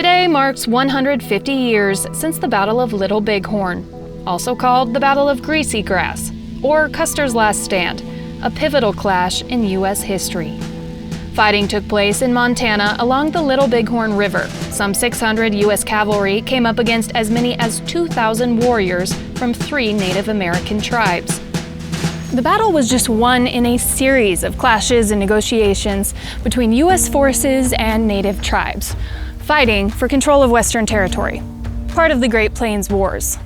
Today marks 150 years since the Battle of Little Bighorn, also called the Battle of Greasy Grass, or Custer's Last Stand, a pivotal clash in U.S. history. Fighting took place in Montana along the Little Bighorn River. Some 600 U.S. cavalry came up against as many as 2,000 warriors from 3 Native American tribes. The battle was just one in a series of clashes and negotiations between U.S. forces and Native tribes, fighting for control of Western territory, part of the Great Plains Wars.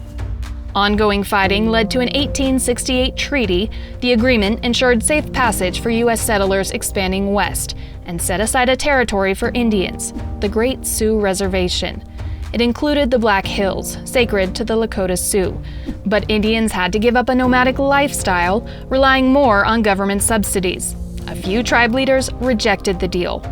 Ongoing fighting led to an 1868 treaty. The agreement ensured safe passage for U.S. settlers expanding west and set aside a territory for Indians, the Great Sioux Reservation. It included the Black Hills, sacred to the Lakota Sioux, but Indians had to give up a nomadic lifestyle, relying more on government subsidies. A few tribe leaders rejected the deal.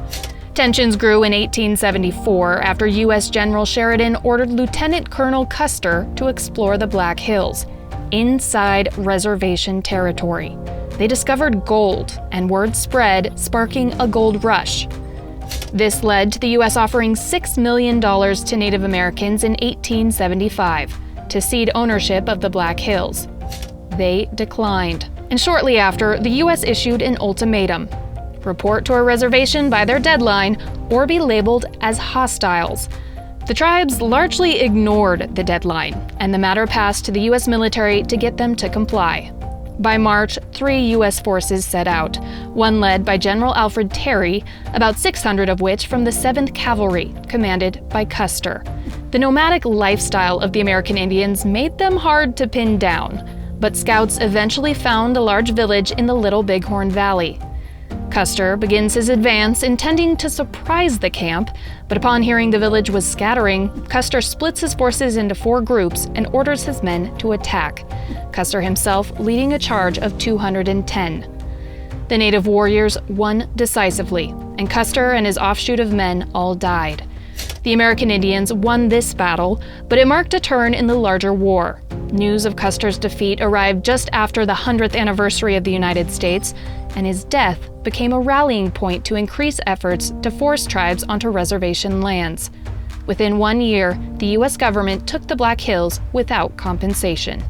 Tensions grew in 1874 after U.S. General Sheridan ordered Lieutenant Colonel Custer to explore the Black Hills, inside reservation territory. They discovered gold, and word spread, sparking a gold rush. This led to the U.S. offering $6 million to Native Americans in 1875 to cede ownership of the Black Hills. They declined, and shortly after, the U.S. issued an ultimatum: report to a reservation by their deadline or be labeled as hostiles. The tribes largely ignored the deadline, and the matter passed to the U.S. military to get them to comply. By March, 3 U.S. forces set out, one led by General Alfred Terry, about 600 of which from the 7th Cavalry, commanded by Custer. The nomadic lifestyle of the American Indians made them hard to pin down, but scouts eventually found a large village in the Little Bighorn Valley. Custer begins his advance, intending to surprise the camp, but upon hearing the village was scattering, Custer splits his forces into 4 groups and orders his men to attack, Custer himself leading a charge of 210. The Native warriors won decisively, and Custer and his offshoot of men all died. The American Indians won this battle, but it marked a turn in the larger war. News of Custer's defeat arrived just after the 100th anniversary of the United States, and his death became a rallying point to increase efforts to force tribes onto reservation lands. Within 1 year, the U.S. government took the Black Hills without compensation.